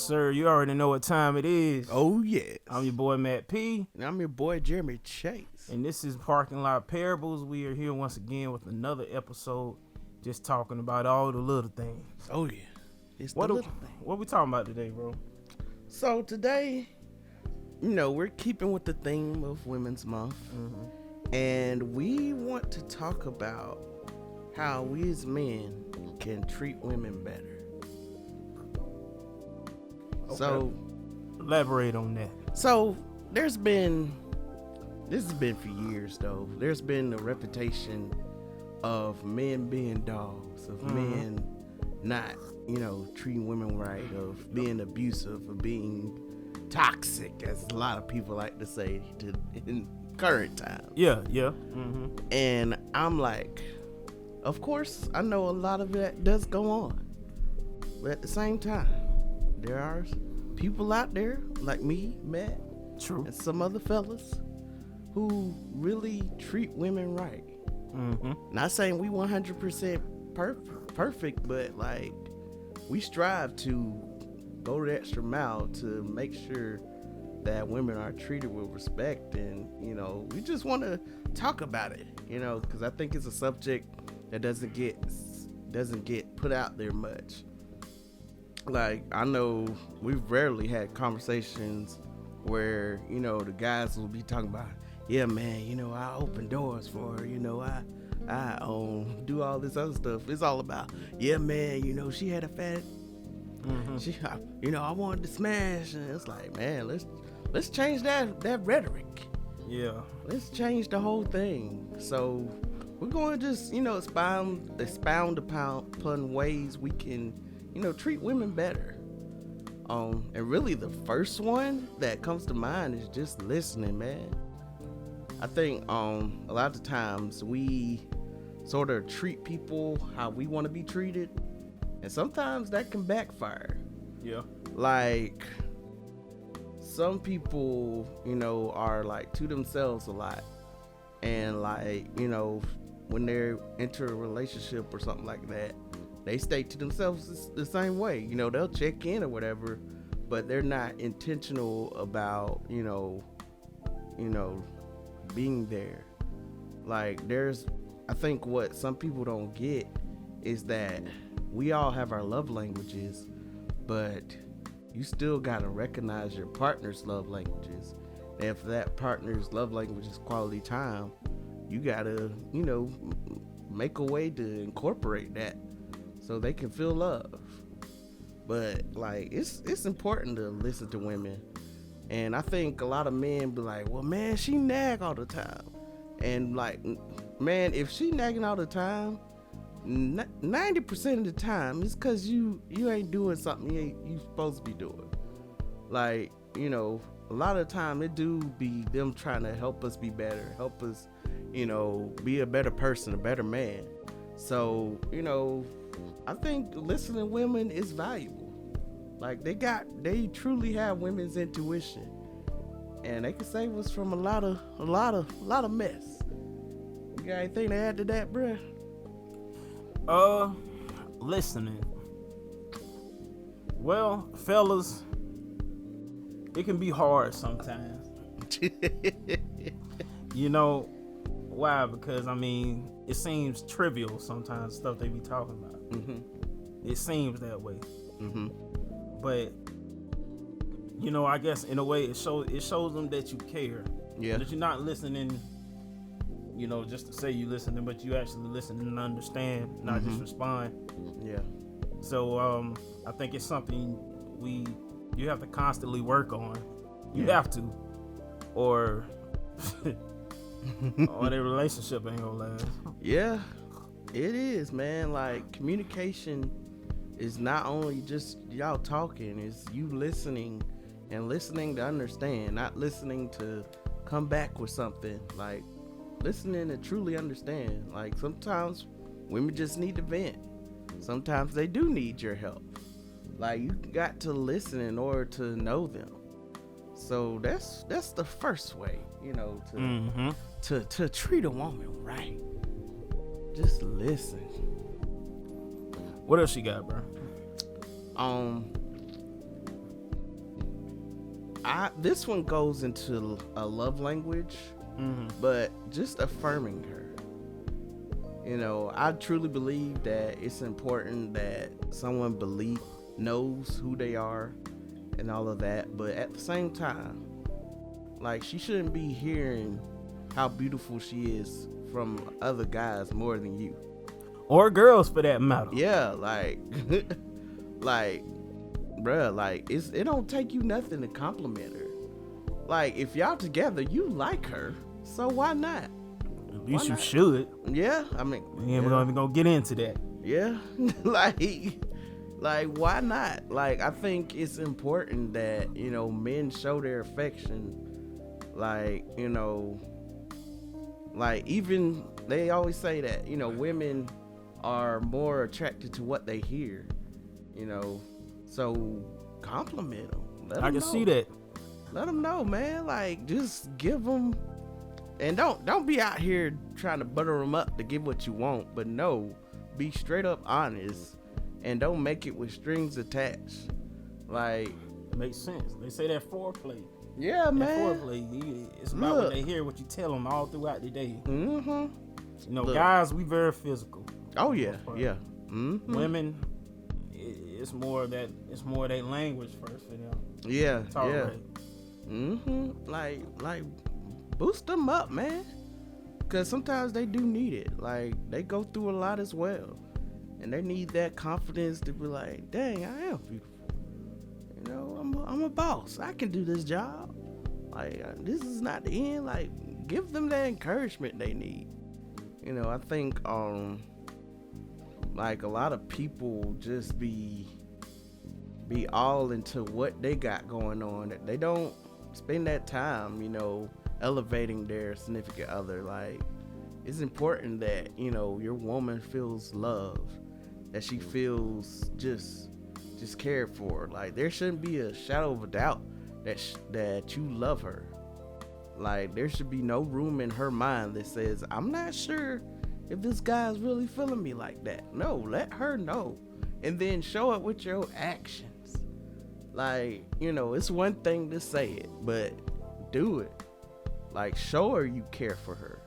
sir. You already know what time it is. Oh, yes. I'm your boy, Matt P. And I'm your boy, Jeremy Chase. And this is Parking Lot Parables. We are here once again with another episode, just talking about all the little things. Oh, yeah. It's What the little thing. What we talking about today, bro? So today, we're keeping with the theme of Women's Month. Mm-hmm. And we want to talk about how we as men can treat women better. Okay. So, elaborate on that. So this has been for years though. There's been a reputation of men being dogs, of men not, treating women right, of being abusive, of being toxic, as a lot of people like to say in current times. Yeah. Mm-hmm. And I'm like, of course, I know a lot of that does go on. But at the same time, there are people out there like me, Matt, True. and some other fellas who really treat women right. Mm-hmm. Not saying we 100% perfect, but like we strive to go the extra mile to make sure that women are treated with respect, and we just want to talk about it, because I think it's a subject that doesn't get put out there much. Like, I know we've rarely had conversations where, the guys will be talking about, yeah, man, I open doors for her, I do all this other stuff. It's all about, yeah, man, she had a fat, I wanted to smash, and it's like, man, let's change that rhetoric. Yeah. Let's change the whole thing. So we're going to just, expound upon ways we can, treat women better. And really the first one that comes to mind is just listening, man. I think a lot of times we sort of treat people how we want to be treated, and sometimes that can backfire. Yeah. Like, some people, are like to themselves a lot, and like, when they're into a relationship or something like that, they stay to themselves the same way. They'll check in or whatever, but they're not intentional about, being there. Like, I think what some people don't get is that we all have our love languages, but you still gotta recognize your partner's love languages. And if that partner's love language is quality time, you gotta, make a way to incorporate that so they can feel love. But like, it's important to listen to women. And I think a lot of men be like, well, man, she nag all the time. And like, man, if she nagging all the time, 90% of the time it's because you ain't doing something you supposed to be doing. Like, a lot of the time it do be them trying to help us be better, help us, be a better person, a better man. So, I think listening to women is valuable. Like, they truly have women's intuition, and they can save us from a lot of mess. You got anything to add to that, bruh? Listening. Well, fellas, it can be hard sometimes. Why? Because it seems trivial sometimes, stuff they be talking about. Mm-hmm. It seems that way. Mm-hmm. But I guess in a way it shows them that you care. Yeah. That you're not listening, just to say you listening, but you actually listen and understand, not just respond. Yeah. So I think it's something you have to constantly work on. You have to, or their relationship ain't gonna last. Yeah, it is, man. Like, communication is not only just y'all talking, it's you listening, and listening to understand, not listening to come back with something. Like, listening to truly understand. Like, sometimes women just need to vent. Sometimes they do need your help. Like, you got to listen in order to know them. So that's the first way, to treat a woman right. Just listen. What else you got, bro? This one goes into a love language, but just affirming her. You know, I truly believe that it's important that someone knows who they are and all of that, but at the same time, like, she shouldn't be hearing how beautiful she is from other guys more than you. Or girls, for that matter. Yeah, like, like, bruh, like, it don't take you nothing to compliment her. Like, if y'all together, you like her, so why not? At least you should. Yeah, I mean, We ain't even gonna get into that. yeah, like, why not? Like, I think it's important that, you know, men show their affection. Like, you know, like, even they always say that, you know, women are more attracted to what they hear, you know, so compliment them. I can see that. Let them know, man. Like, just give them, and don't be out here trying to butter them up to get what you want, but no, be straight up honest, and don't make it with strings attached. Like, Makes sense. They say that foreplay. yeah, That man. foreplay, it's about what they hear, what you tell them all throughout the day. Mm-hmm. You know, Look. guys, we very physical. Oh yeah, yeah. Mm-hmm. Women, it's more that their language first for them. Yeah, Talk yeah. right. Mm-hmm. Like, boost them up, man. Cause sometimes they do need it. Like, they go through a lot as well, and they need that confidence to be like, dang, I am beautiful. You know, I'm a boss. I can do this job. Like, this is not the end. Like, give them that encouragement they need. You know, I think like, a lot of people just be all into what they got going on. They don't spend that time, you know, elevating their significant other. Like, it's important that, you know, your woman feels loved, that she feels just cared for. Like, there shouldn't be a shadow of a doubt that you love her. Like, there should be no room in her mind that says, I'm not sure if this guy's really feeling me like that. No, let her know, and then show it with your actions. Like, you know, it's one thing to say it, but do it. Like, show her you care for her.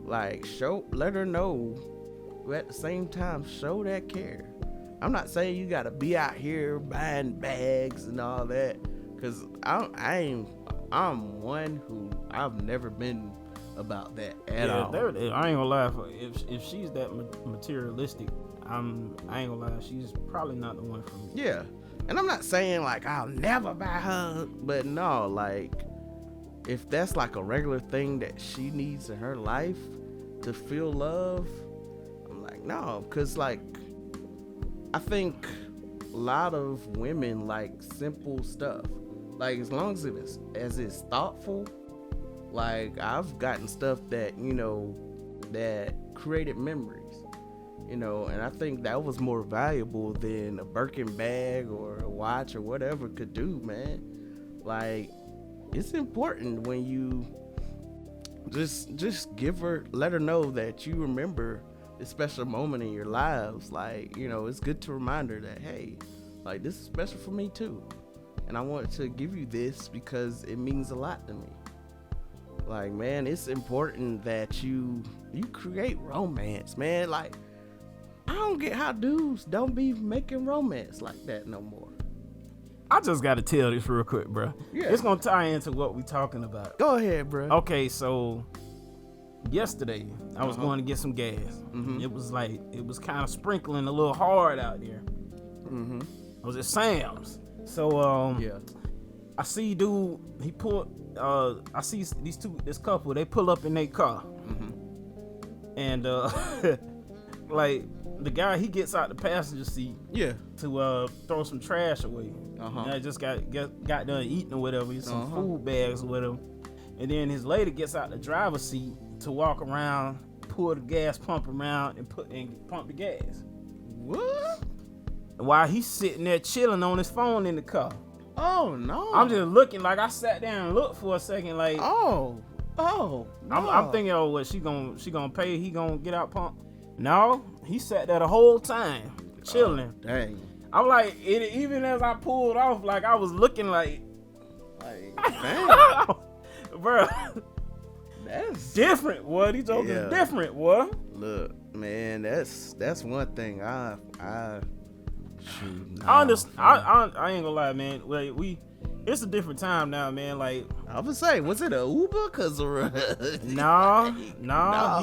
Like, let her know, but at the same time, show that care. I'm not saying you gotta be out here buying bags and all that, cause I'm one who I've never been about that at all. I ain't gonna lie. If she's that materialistic, I ain't gonna lie. She's probably not the one for me. Yeah, and I'm not saying like I'll never buy her, but no, like, if that's like a regular thing that she needs in her life to feel love, I'm like, no, because, like, I think a lot of women like simple stuff. Like, as long as it's thoughtful. Like, I've gotten stuff that, you know, that created memories, you know, and I think that was more valuable than a Birkin bag or a watch or whatever could do, man. Like, it's important when you just let her know that you remember this special moment in your lives. Like, you know, it's good to remind her that, hey, like, this is special for me too, and I want to give you this because it means a lot to me. Like, man, it's important that you create romance, man. Like, I don't get how dudes don't be making romance like that no more. I just gotta tell this real quick, bro. Yeah. It's gonna tie into what we talking about. Go ahead, bro. Okay, so yesterday I was going to get some gas. Mm-hmm. It was kind of sprinkling a little hard out there. Mm-hmm. I was at Sam's. So Yeah. I see dude, he pulled I see this couple, they pull up in their car. Mm-hmm. And like, the guy, he gets out the passenger seat Yeah. to throw some trash away. Uh-huh. And I just got done eating or whatever, some Uh-huh. food bags or whatever. And then his lady gets out the driver's seat to walk around, pull the gas pump around and pump the gas. What? While he's sitting there chilling on his phone in the car. Oh no. I'm just looking, like, I sat down and looked for a second, like, Oh. No. I'm thinking, oh, what, she gonna pay? He gonna get out pump? No, he sat there the whole time, chilling. Dang. I'm like, even as I pulled off, like, I was looking like Like, fam, bro. that's Different, what? These jokers Yeah. different, what? look, man. That's one thing I shoot. I understand. I ain't gonna lie, man. Like, it's a different time now, man. Like, I would say, was it a Uber? Cause no, No.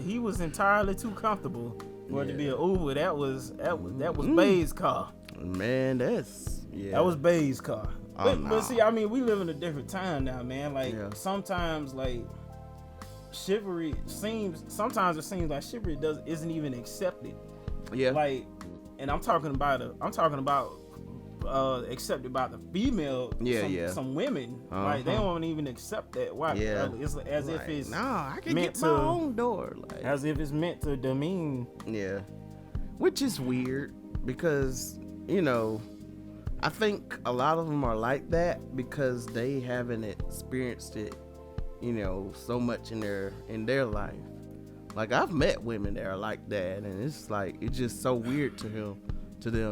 he was entirely too comfortable for it to be an Uber. That was Mm. Bae's car. man, That was Bae's car. Oh, But no. see, I mean, we live in a different time now, man. Like, Yeah. sometimes, like, chivalry sometimes it seems like chivalry isn't even accepted. yeah. Like, and I'm talking about accepted by the female. Some women, like, they Uh-huh. don't even accept that. Why? Yeah. It's as if Like, it's I can meant get my to- own door. Like, as if it's meant to demean. yeah, which is weird because I think a lot of them are like that because they haven't experienced it, so much in their life. Like, I've met women that are like that, and it's like it's just so weird to them,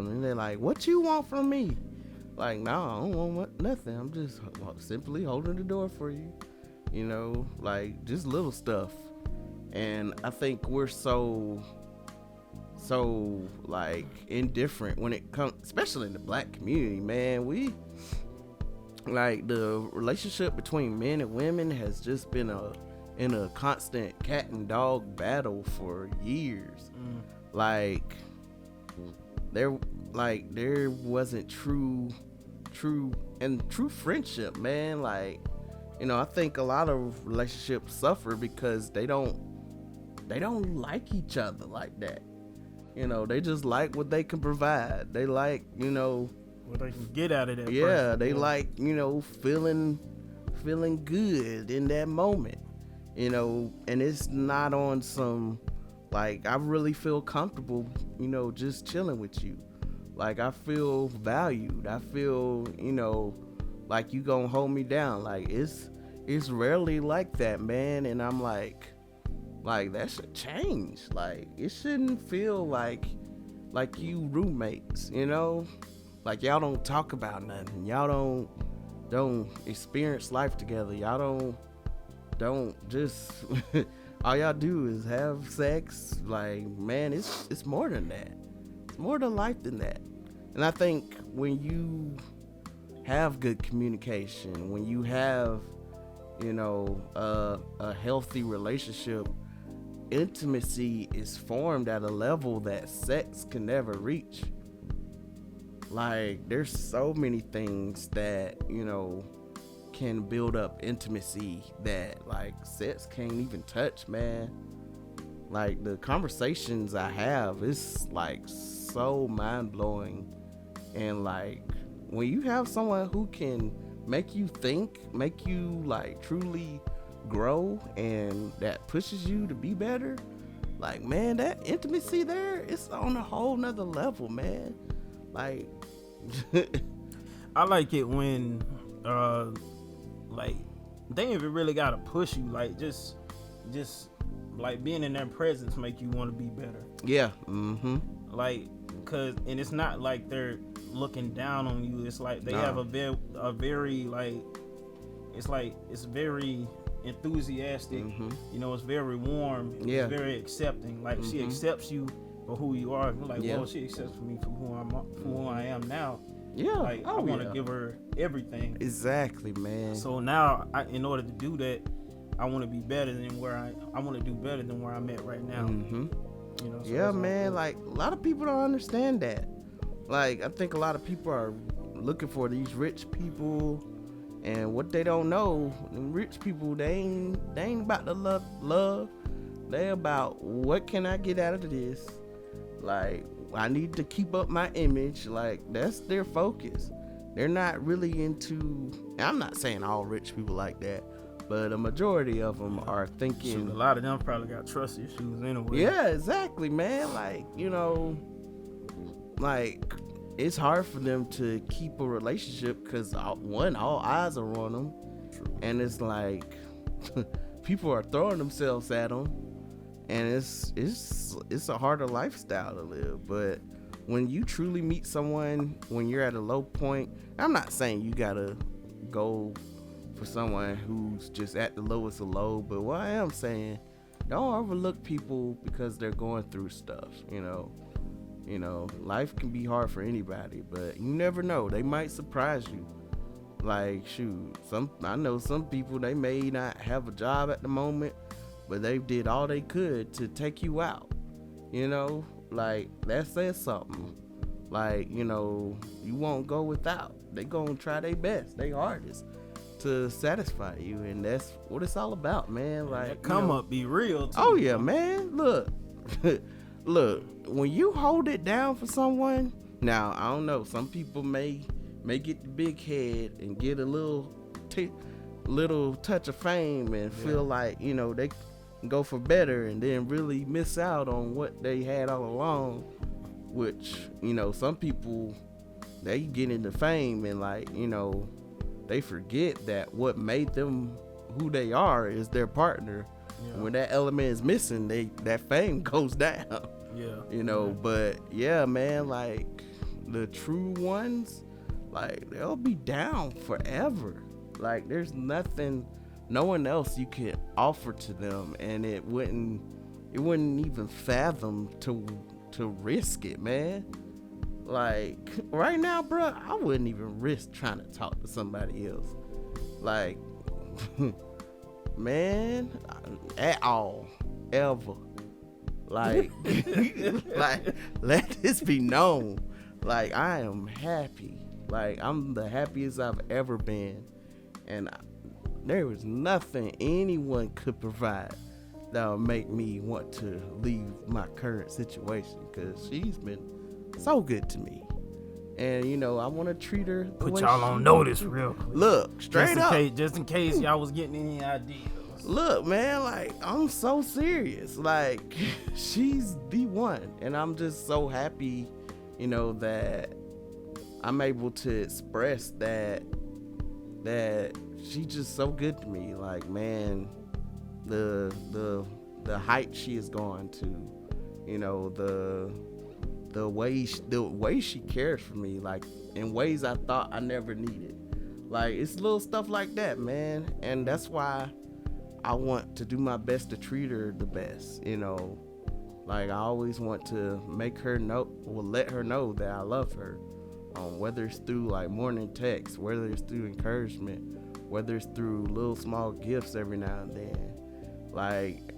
and they're like, "What you want from me?" Like, no, I don't want nothing. I'm just simply holding the door for you, like just little stuff. And I think we're so like indifferent when it comes, especially in the black community, man. We like the relationship between men and women has just been in a constant cat and dog battle for years. Like there wasn't true friendship, man. Like, I think a lot of relationships suffer because they don't like each other like that. They just like what they can provide. They like, What they can get out of that. yeah, person. they like, feeling good in that moment. And it's not on some, like, I really feel comfortable, just chilling with you. Like, I feel valued. I feel, like you gonna hold me down. Like, it's rarely like that, man. And I'm like that should change. Like, it shouldn't feel like you roommates, like y'all don't talk about nothing. Y'all don't experience life together. Y'all don't just all y'all do is have sex. Like, man, it's more than that. It's more to life than that. And I think when you have good communication, when you have a healthy relationship, intimacy is formed at a level that sex can never reach. Like, there's so many things that can build up intimacy that, like, sex can't even touch, man. Like, the conversations I have, it's like so mind-blowing. And like, when you have someone who can make you think, make you like truly grow, and that pushes you to be better, like, man, that intimacy there, it's on a whole nother level, man. Like, I like it when like, they ain't even really gotta push you. Like, just like being in their presence make you want to be better. yeah, Like, and it's not like they're looking down on you. It's like they have a very like, it's very enthusiastic. It's very warm. Yeah. It's very accepting. Like, she accepts you for who you are. Like, Yeah. well, she accepts me for who I am now. yeah. Like, I want to give her everything. Exactly, man. So now, in order to do that, I want to be better than where I want to do better than where I'm at right now. So Yeah, that's man. all. Like, a lot of people don't understand that. Like, I think a lot of people are looking for these rich people, and what they don't know, them rich people, they ain't about the love. They about, what can I get out of this? Like, I need to keep up my image. Like, that's their focus. They're not really into. I'm not saying all rich people like that, but a majority of them are thinking. Shoot, a lot of them probably got trust issues anyway. Yeah, exactly, man. Like, like, it's hard for them to keep a relationship because, one, all eyes are on them. True. And it's like, people are throwing themselves at them, and it's a harder lifestyle to live. But when you truly meet someone when you're at a low point, I'm not saying you gotta go for someone who's just at the lowest of low. But what I am saying, don't overlook people because they're going through stuff. Life can be hard for anybody, but you never know. They might surprise you. Like, shoot, I know some people, they may not have a job at the moment, but they did all they could to take you out. Like, that says something. Like, you won't go without. They gonna try their best, their hardest to satisfy you, and that's what it's all about, man. Like, that come up be real too. Oh yeah, man. Look, when you hold it down for someone, now I don't know, some people may get the big head and get a little touch of fame and feel like they can go for better, and then really miss out on what they had all along. Which some people, they get into fame and they forget that what made them who they are is their partner. When that element is missing, that fame goes down. But yeah, man, like the true ones, like they'll be down forever. Like there's no one else you can offer to them, and it wouldn't even fathom to risk it, man. Like right now, bro, I wouldn't even risk trying to talk to somebody else. Like, man, at all, ever. Like, like, let this be known. Like, I am happy. Like, I'm the happiest I've ever been, and there was nothing anyone could provide that would make me want to leave my current situation, because she's been so good to me. And I want to treat her the Put way y'all on notice real quick. Look, straight up. Just in case y'all was getting any ideas. Look, man, like, I'm so serious. Like, she's the one. And I'm just so happy, that I'm able to express that she's just so good to me. Like, man, the height she has gone to, the way she cares for me, like in ways I thought I never needed. Like, it's little stuff like that, man. And that's why I want to do my best to treat her the best. Like, I always want to make her let her know that I love her. Whether it's through like morning texts, whether it's through encouragement, whether it's through little small gifts every now and then. Like,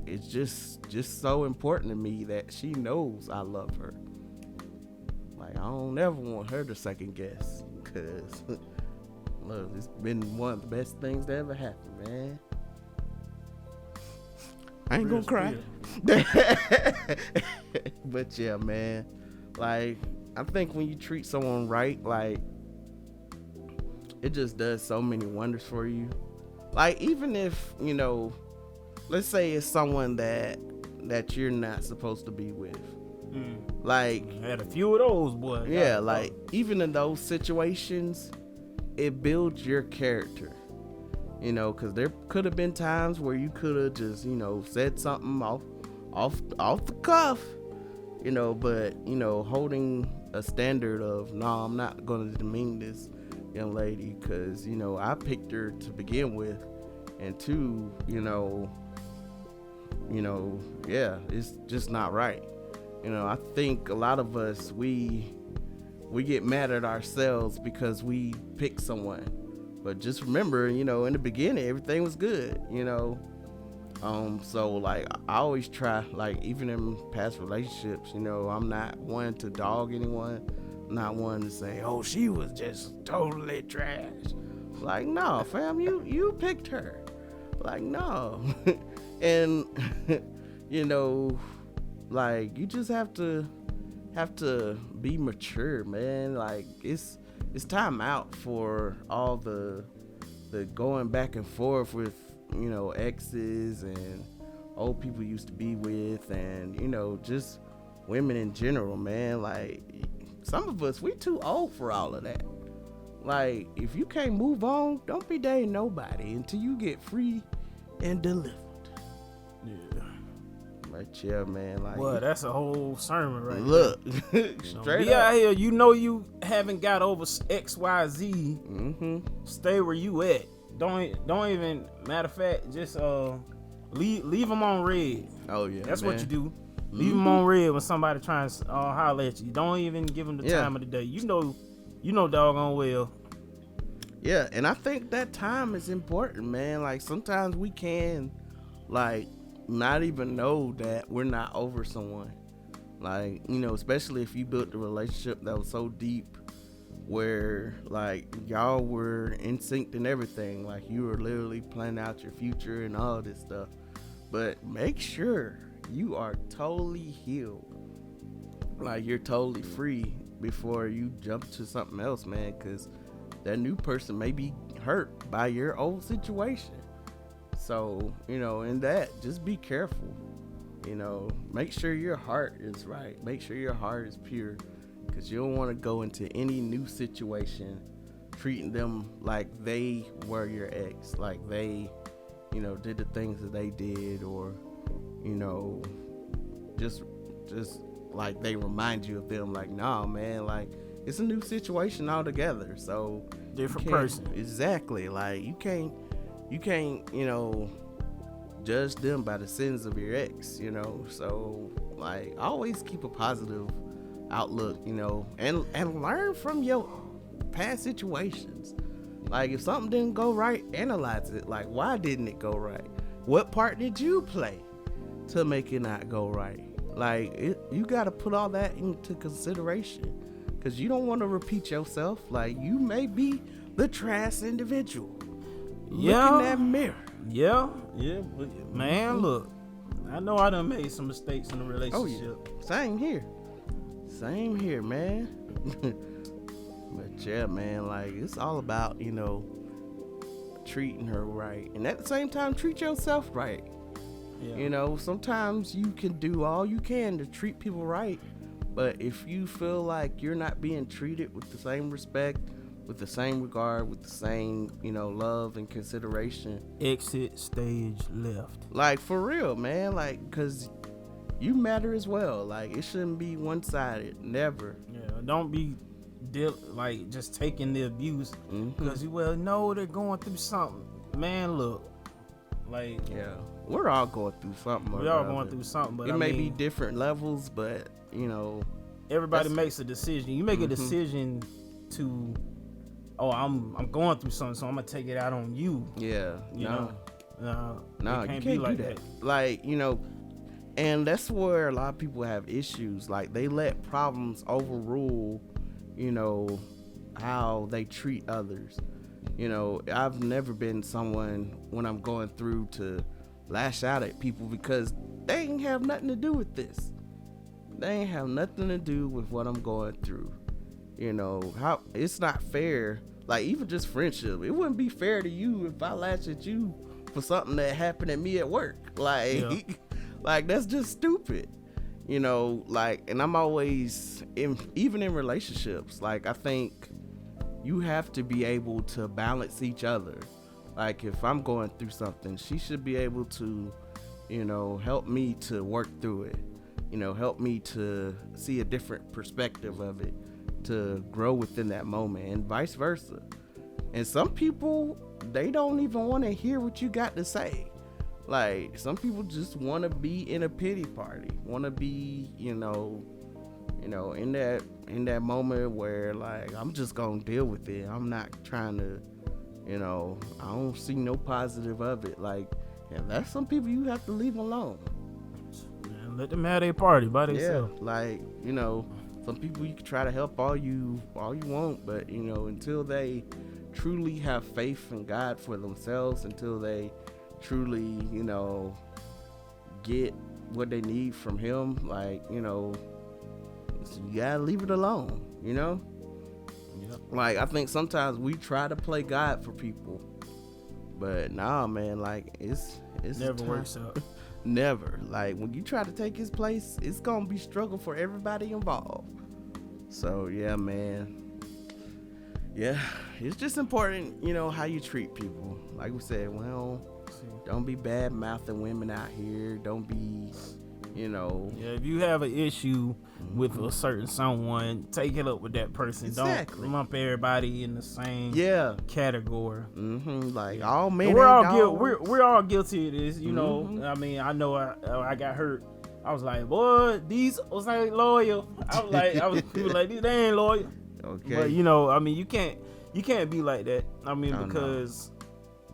it's just so important to me that she knows I love her. Like, I don't ever want her to second guess, because look, it's been one of the best things that ever happened, man. I ain't gonna cry. But yeah, man, like, I think when you treat someone right, like, it just does so many wonders for you. Like, even if, let's say it's someone that you're not supposed to be with. Like, I had a few of those, boy. Yeah, like, even in those situations, it builds your character. Because there could have been times where you could have just, said something off the cuff, but, holding a standard of, no, I'm not going to demean this young lady, because, I picked her to begin with, and two, yeah, it's just not right. I think a lot of us, we get mad at ourselves because we pick someone. But just remember, in the beginning, everything was good, So, like, I always try, like, even in past relationships, I'm not one to dog anyone. I'm not one to say, oh, she was just totally trash. Like, no, fam, you picked her. Like, no. And, like, you just have to be mature, man. Like, it's time out for all the going back and forth with, exes and old people used to be with, and, just women in general, man. Like, some of us, we too old for all of that. Like, if you can't move on, don't be dating nobody until you get free and delivered. Yeah. But yeah, man, like, well, that's a whole sermon right look, there. straight be up. out here, you know you haven't got over XYZ. Mm-hmm. Stay where you at. Don't even, matter of fact, just leave them on red. Oh yeah, That's man. what you do. Leave them on red when somebody trying to holler at you. Don't even give them the time of the day. You know doggone well. Yeah, and I think that time is important, man. Like, sometimes we can, like, not even know that we're not over someone. Like, you know, especially if you built a relationship that was so deep where, like, y'all were in sync and everything. Like, you were literally planning out your future and all this stuff. But make sure you are totally healed. Like, you're totally free before you jump to something else, man, because that new person may be hurt by your old situation. So, you know, in that, just be careful. You know, make sure your heart is right. Make sure your heart is pure, because you don't want to go into any new situation treating them like they were your ex, like they, you know, did the things that they did, or, you know, just like they remind you of them. Like, nah, man, like, it's a new situation altogether. So Different person. Exactly. Like, you can't, you know, judge them by the sins of your ex, you know. So, like, always keep a positive outlook, you know, and learn from your past situations. Like, if something didn't go right, analyze it. Like, why didn't it go right? What part did you play to make it not go right? Like, you got to put all that into consideration, because you don't want to repeat yourself. Like, you may be the trash individual. Yeah. Look in that mirror. Yeah. But, man, look, I know I done made some mistakes in the relationship. Oh, yeah. Same here, man. But yeah, man, like, it's all about, you know, treating her right, and at the same time treat yourself right. Yeah. You know, sometimes you can do all you can to treat people right, but if you feel like you're not being treated with the same respect, with the same regard, with the same, you know, love and consideration, exit stage left. Like, for real, man. Like, because you matter as well. Like, it shouldn't be one-sided. Never. Yeah, don't be like just taking the abuse because you know they're going through something. Man, look, like, yeah, we're all going through something. We're all going through something, but it may be different levels, but, you know, everybody makes a decision. You make a decision to, I'm going through something, so I'm gonna take it out on you. Yeah, you know, you can't be like that. Like, you know, and that's where a lot of people have issues. Like, they let problems overrule, you know, how they treat others. You know, I've never been someone when I'm going through to lash out at people, because they ain't have nothing to do with this. They ain't have nothing to do with what I'm going through. You know, how it's not fair. Like, even just friendship, it wouldn't be fair to you if I lash at you for something that happened at me at work. Like, like, that's just stupid. You know, like, and I'm always, even in relationships, like, I think you have to be able to balance each other. Like, if I'm going through something, she should be able to, you know, help me to work through it. You know, help me to see a different perspective of it, to grow within that moment, and vice versa. And some people, they don't even want to hear what you got to say. Like, some people just want to be in a pity party, want to be, you know, in that moment where, like, I'm just gonna deal with it. I'm not trying to, you know, I don't see no positive of it. Like, and that's some people you have to leave alone. Man, let them have their party by themselves. Yeah, like, you know, some people you can try to help all you want, but, you know, until they truly have faith in God for themselves, until they truly, you know, get what they need from Him, like, you know, you gotta leave it alone, you know? Yep. Like, I think sometimes we try to play God for people, but nah, man, like, it's never works out. Never. Like, when you try to take His place, it's gonna be struggle for everybody involved. So, yeah, man. Yeah, it's just important, you know, how you treat people. Like we said, well, don't be bad-mouthing women out here. Don't be, You know. Yeah, if you have an issue with a certain someone, take it up with that person. Exactly. Don't lump everybody in the same category. Like all men. We're all guilty of this. You know. I mean, I know I got hurt. I was like, boy, these was like loyal. People like these, they ain't loyal. Okay. But you know, I mean, you can't be like that. I mean, because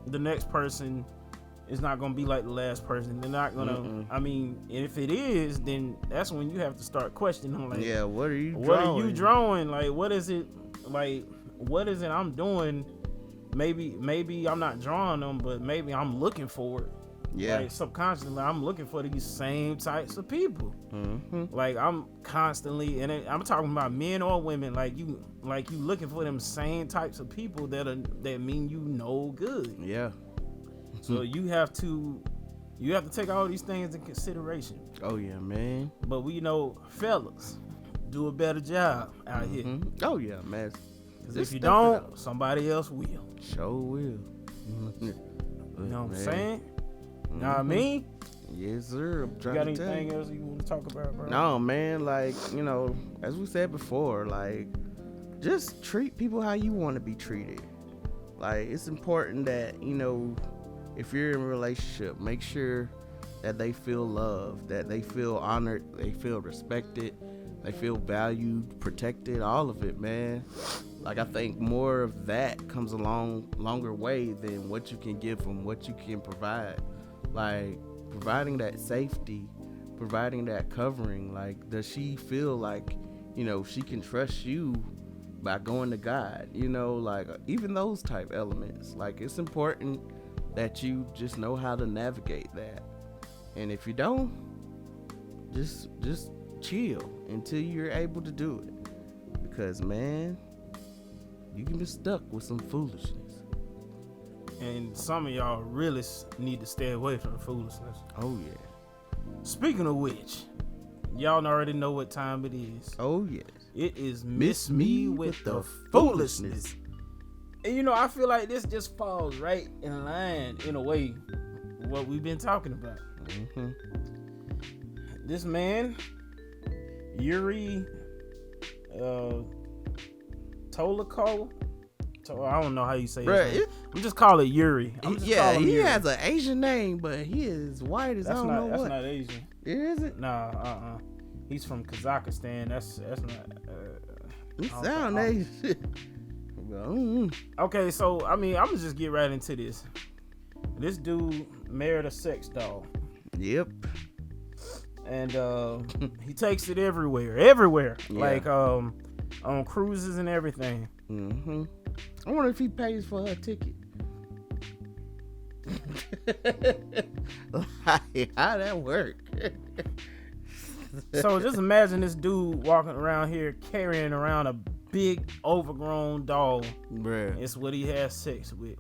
the next person is not gonna be like the last person. They're not gonna. I mean, if it is, then that's when you have to start questioning. Like, yeah, what are you drawing? Like, what is it? Like, what is it I'm doing? Maybe I'm not drawing them, but maybe I'm looking for it. Yeah. Like subconsciously, I'm looking for these same types of people. Like I'm constantly, and I'm talking about men or women. Like you looking for them same types of people that mean you know good. Yeah. So you have to take all these things in consideration. Oh yeah, man. But we know, fellas, do a better job out here. Oh yeah, man. Because if you don't, somebody else will. Sure will. You know what I'm saying? Know what I mean? Yes, sir. You got anything else you want to talk about, bro? No, man. Like, you know, as we said before, like, just treat people how you want to be treated. Like, it's important that, you know, if you're in a relationship, make sure that they feel loved, that they feel honored, they feel respected, they feel valued, protected, all of it, man. Like, I think more of that comes a longer way than what you can give them, what you can provide. Like, providing that safety, providing that covering. Like, does she feel like, you know, she can trust you by going to God? You know, like, even those type elements. Like, it's important that you just know how to navigate that. And if you don't, just chill until you're able to do it. Because, man, you can be stuck with some foolishness. And some of y'all really need to stay away from the foolishness. Oh, yeah. Speaking of which, y'all already know what time it is. Oh, yes. It is Miss Me with the Foolishness. And, you know, I feel like this just falls right in line, in a way, what we've been talking about. This man, Yuri Tolako. I don't know how you say it. I'm just call it Yuri. He has an Asian name, but he is white as I don't know what. That's not Asian. Is it? Nah, He's from Kazakhstan. That's not. He sound Asian. Okay, so I mean, I'm gonna just get right into this. This dude married a sex doll. Yep. And he takes it everywhere. Yeah. Like on cruises and everything. I wonder if he pays for her ticket. Like, how that work? So just imagine this dude walking around here carrying around a big overgrown doll. Bruh. It's what he has sex with.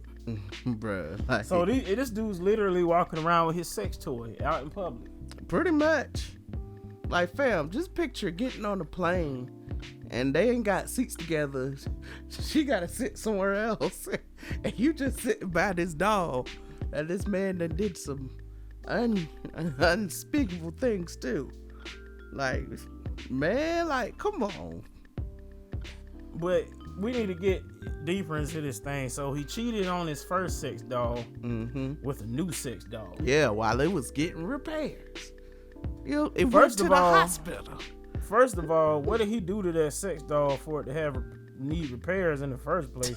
Bruh. Like, so this dude's literally walking around with his sex toy out in public. Pretty much. Like, fam, just picture getting on a plane and they ain't got seats together. She gotta sit somewhere else. And you just sitting by this doll. And this man that did some unspeakable things too. Like, man, like, come on. But we need to get deeper into this thing. So he cheated on his first sex doll with a new sex doll. Yeah, while it was getting repairs. You know, it went to the hospital. First of all, what did he do to that sex doll for it to need repairs in the first place?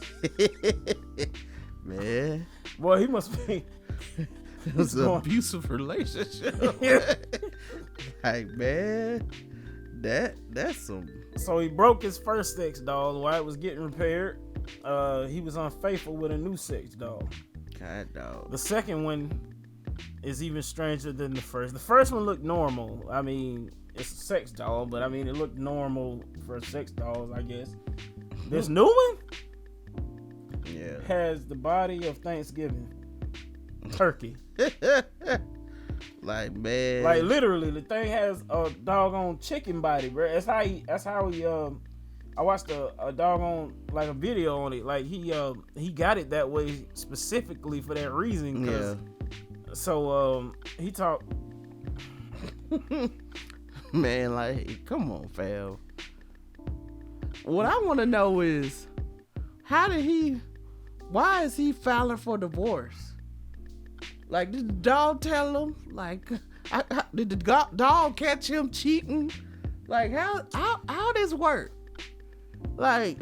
Man. Boy, he must be. It was an abusive relationship. Like, man, that's some. So he broke his first sex doll while it was getting repaired. He was unfaithful with a new sex doll. God dog. The second one is even stranger than the first. The first one looked normal. I mean, it's a sex doll, but I mean, it looked normal for sex dolls, I guess. This new one has the body of Thanksgiving turkey. Like, man, like literally, the thing has a doggone chicken body, bro. That's how he. I watched a doggone like a video on it. Like he got it that way specifically for that reason. So he talked. Man, like, come on, fam. What I want to know is, why is he filing for divorce? Like, did the dog tell him? Like, did the dog catch him cheating? Like, how this work? Like,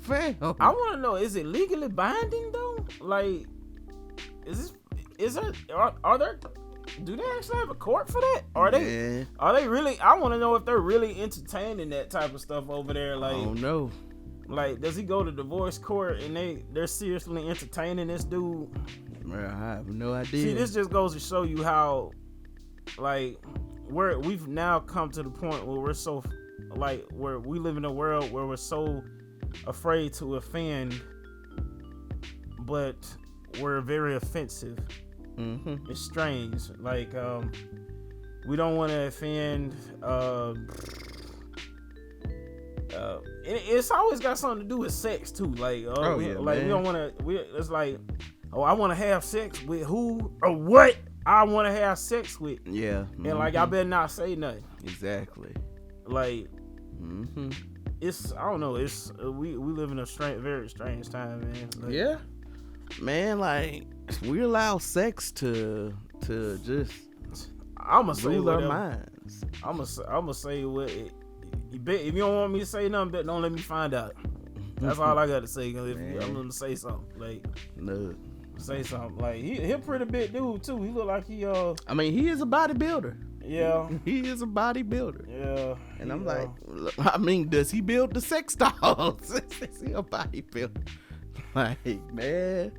fam. I want to know, is it legally binding though? Like, are there, do they actually have a court for that? Are they really, I want to know if they're really entertaining that type of stuff over there. Like, I don't know. Like, does he go to divorce court and they're seriously entertaining this dude? Man, I have no idea. See, this just goes to show you how, like, we've now come to the point where we're so, like, where we live in a world where we're so afraid to offend, but we're very offensive. Mm-hmm. It's strange. Like, we don't want to offend. It's always got something to do with sex too. Like, man. We don't want to. It's like, I want to have sex with who or what I want to have sex with. Yeah. And like, I better not say nothing. Exactly. Like, it's, I don't know. It's we live in a very strange time, man. Like, yeah. Man, like, we allow sex to just I'ma say rule our whatever. minds. I'ma say what. If you don't want me to say nothing, but don't let me find out. That's all I got to say. Cause if I'm gonna say something, like, no. Say something. Like, he a pretty big dude too. He look like he I mean, he is a bodybuilder. Yeah. He is a bodybuilder. Yeah. And I'm like, I mean, does he build the sex dolls? Is he a bodybuilder? Like, man.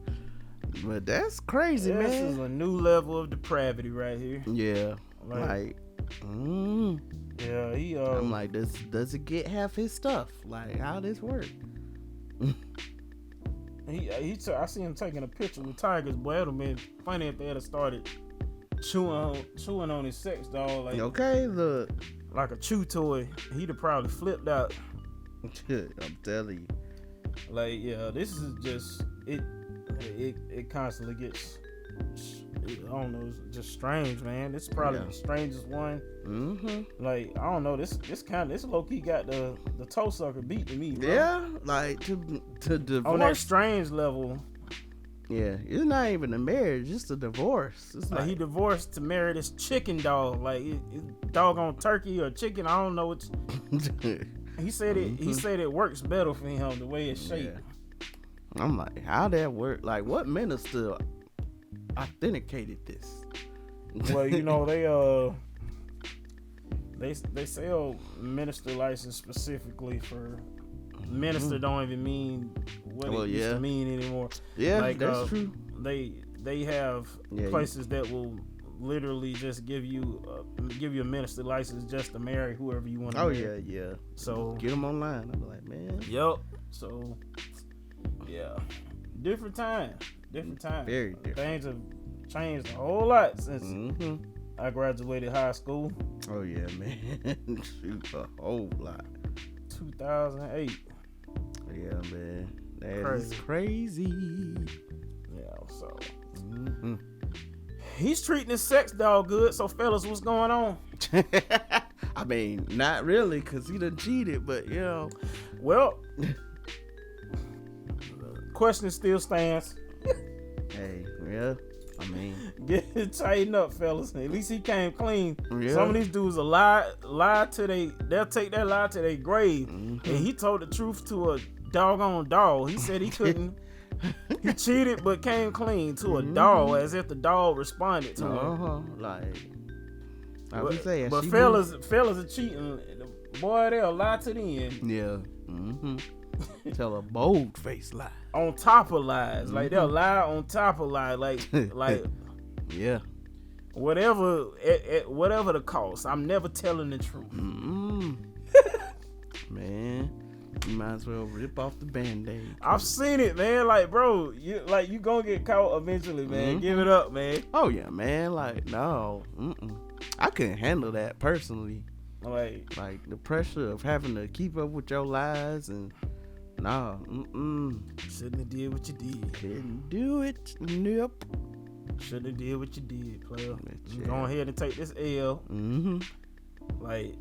But that's crazy, man. This is a new level of depravity right here. Yeah. Like, yeah, he I'm like, does it get half his stuff? Like, how this work? I see him taking a picture with tigers. Boy, it'd have been funny if they had started chewing on his sex doll. Like, okay, look, like a chew toy. He'd have probably flipped out. I'm telling you. Like, yeah, this is just it constantly gets, I don't know, it's just strange, man. This is probably the strangest one. Like, I don't know, this low key got the toe sucker beat to me, bro. Yeah, like to divorce on that strange level. Yeah, it's not even a marriage, it's a divorce. It's like he divorced to marry this chicken dog, like doggone turkey or chicken. I don't know what. He said it. He said it works better for him the way it's shaped. Yeah. I'm like, how that work? Like, what minister authenticated this? Well, you know, they sell minister license specifically for minister. Don't even mean what it used to mean anymore. Yeah, like, that's true. They have places that will literally just give you a minister license just to marry whoever you want to marry. Yeah. So get them online. I'm like, man. Yep. So yeah, different time. Very different. Things have changed a whole lot since I graduated high school. Oh yeah, man. Shoot, a whole lot. 2008. Yeah, man. That is crazy. Yeah. So. He's treating his sex doll good. So, fellas, what's going on? I mean, not really, because he done cheated, but, you know. Well, question still stands. Hey, yeah. I mean. Get it tightened up, fellas. At least he came clean. Yeah. Some of these dudes will lie to they'll take that lie to their grave. And he told the truth to a doggone doll. He said he couldn't. He cheated but came clean to a dog, as if the dog responded to him. Like, I was saying, but fellas are cheating. Boy, they'll lie to the end. Yeah. Tell a bold faced lie. On top of lies. Like, they'll lie on top of lies. Like yeah. Whatever the cost, I'm never telling the truth. Man. You might as well rip off the Band-Aid. I've seen it, man. Like, bro, you gonna get caught eventually, man. Give it up, man. Oh yeah, man. Like, no, I couldn't handle that personally. Like the pressure of having to keep up with your lies and shouldn't have did what you did. Didn't do it. Nope. Shouldn't have did what you did, player. Go ahead and take this L. Like,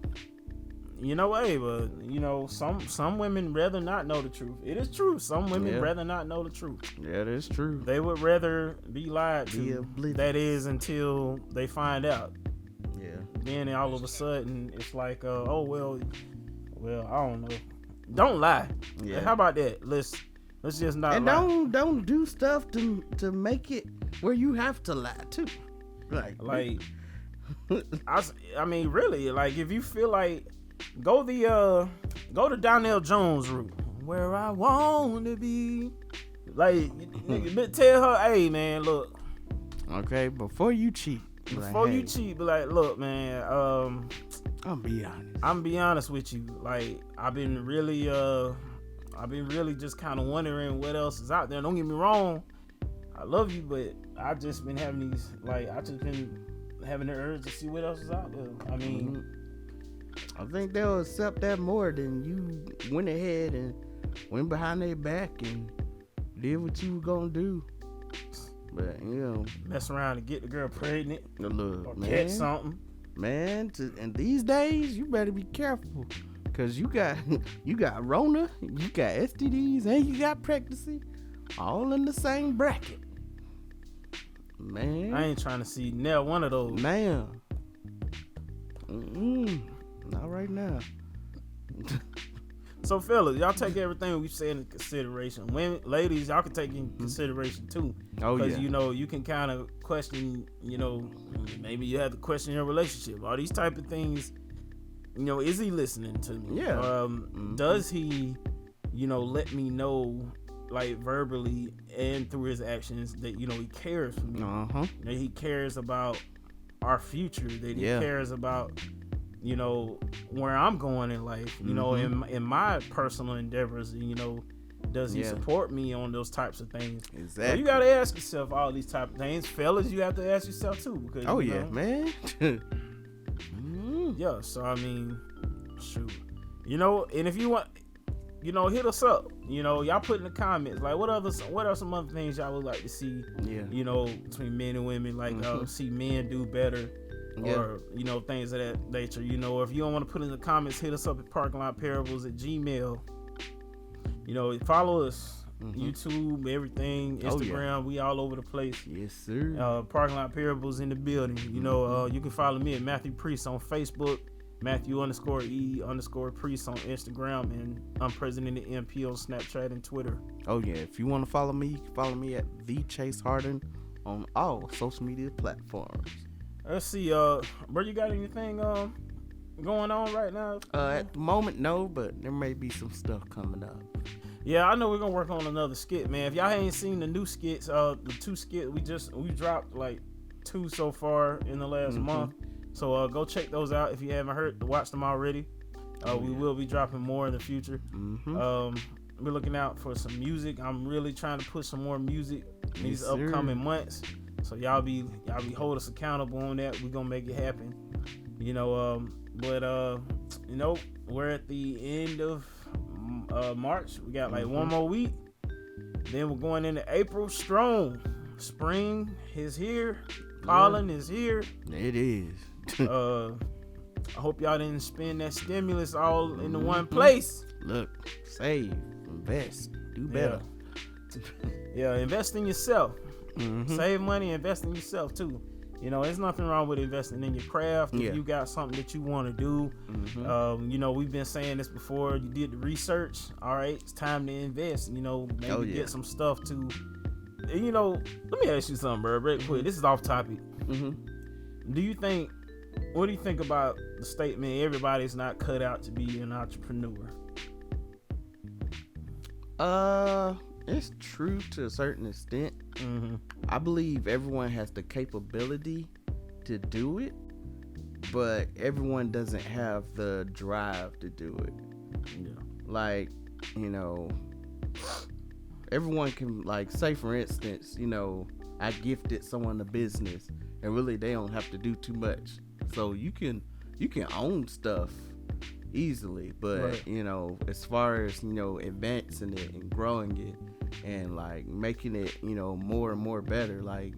you know, hey, but you know, some women rather not know the truth. It is true. Some women rather not know the truth. Yeah, that's true. They would rather be lied to. That is until they find out. Yeah. Then all of a sudden it's like, oh well, I don't know. Don't lie. Yeah. How about that? Let's just not. And lie. don't do stuff to make it where you have to lie too. Like I mean, really, like if you feel like go to Donnell Jones route, where I want to be. Like tell her, hey man, look. Okay, before you cheat. You cheat, be like, look, man. I'll be honest. I'm be honest with you. Like, I've been really just kind of wondering what else is out there. Don't get me wrong, I love you, but I just been having these, like, I just been having the urge to see what else is out there. I mean, I think they'll accept that more than you went ahead and went behind their back and did what you were gonna do. But you know, mess around and get the girl pregnant, or catch something. Man, and these days you better be careful, cause you got Rona, you got STDs, and you got pregnancy, all in the same bracket. Man, I ain't trying to see nail one of those. Man, not right now. So fellas, y'all take everything we said into consideration. Women, ladies, y'all can take in consideration too. Oh yeah. Because you know you can kind of question. You know, maybe you have to question your relationship. All these type of things. You know, is he listening to me? Yeah. Does he, you know, let me know, like verbally and through his actions, that you know he cares for me. That he cares about our future. That he cares about, you know, where I'm going in life, you know, in my personal endeavors, you know, does he support me on those types of things? Exactly. So you got to ask yourself all these type of things. Fellas, you have to ask yourself too. Because, man. Yeah, so I mean, shoot. You know, and if you want, you know, hit us up. You know, y'all put in the comments, like, what are some other things y'all would like to see, you know, between men and women, like, see men do better. Or, you know, things of that nature. You know, if you don't want to put in the comments, hit us up at parkinglotparables@gmail.com. You know, follow us. YouTube, everything, Instagram, we all over the place. Yes, sir. Parking Lot Parables in the building. You know, you can follow me at Matthew Priest on Facebook, Matthew_E_Priest on Instagram, and I'm President of MP on Snapchat and Twitter. Oh yeah, if you want to follow me, you can follow me at The Chase Harden on all social media platforms. Let's see, bro, you got anything going on right now? At the moment, no, but there may be some stuff coming up. Yeah, I know we're gonna work on another skit, man. If y'all ain't seen the new skits, the 2 skits we dropped like 2 so far in the last month. So go check those out if you haven't watched them already. We will be dropping more in the future. We're looking out for some music. I'm really trying to push some more music these upcoming months. So y'all be hold us accountable on that. We're gonna make it happen. You know, you know, we're at the end of March. We got like 1 more week. Then we're going into April strong. Spring is here. Pollen is here. It is. I hope y'all didn't spend that stimulus all into one place. Look, save, invest, do better. Yeah, invest in yourself. Save money, invest in yourself too. You know, there's nothing wrong with investing in your craft. If you got something that you want to do, you know, we've been saying this before. You did the research. All right, it's time to invest. You know, maybe get some stuff to. You know, let me ask you something, bro. Real quick. This is off topic. What do you think about the statement, everybody's not cut out to be an entrepreneur? It's true to a certain extent. I believe everyone has the capability to do it, but everyone doesn't have the drive to do it. Like, you know, everyone can, like, say for instance, you know, I gifted someone a business and really they don't have to do too much. So you can own stuff easily, but you know, as far as, you know, advancing it and growing it and like making it, you know, more and more better, like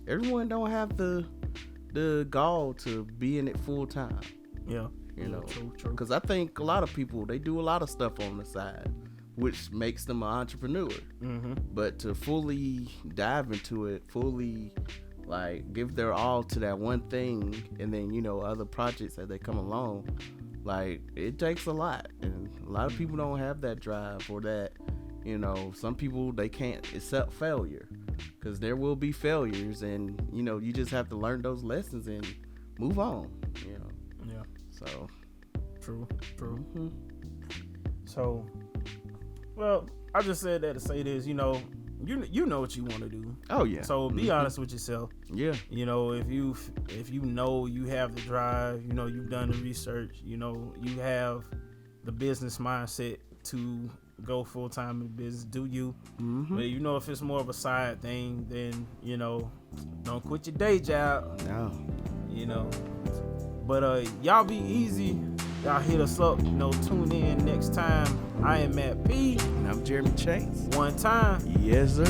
everyone don't have the gall to be in it full time. Yeah. You know, True. because I think a lot of people, they do a lot of stuff on the side, which makes them an entrepreneur. Mm-hmm. But to fully dive into it, fully like give their all to that one thing, and then, you know, other projects as they come along, like it takes a lot, and a lot of people don't have that drive or that, you know, some people, they can't accept failure, because there will be failures, and, you know, you just have to learn those lessons and move on, you know. Yeah. So True. mhm. So, well, I just said that to say this. You know, you know what you want to do. Oh yeah. So be honest with yourself. Yeah. You know, if you know you have the drive, you know you've done the research, you know you have the business mindset to go full time in business. Do you? Mm-hmm. But you know, if it's more of a side thing, then, you know, don't quit your day job. No. You know. But y'all be easy. Y'all hit us up. You know, tune in next time. I am Matt P. And I'm Jeremy Chase. One time. Yes, sir.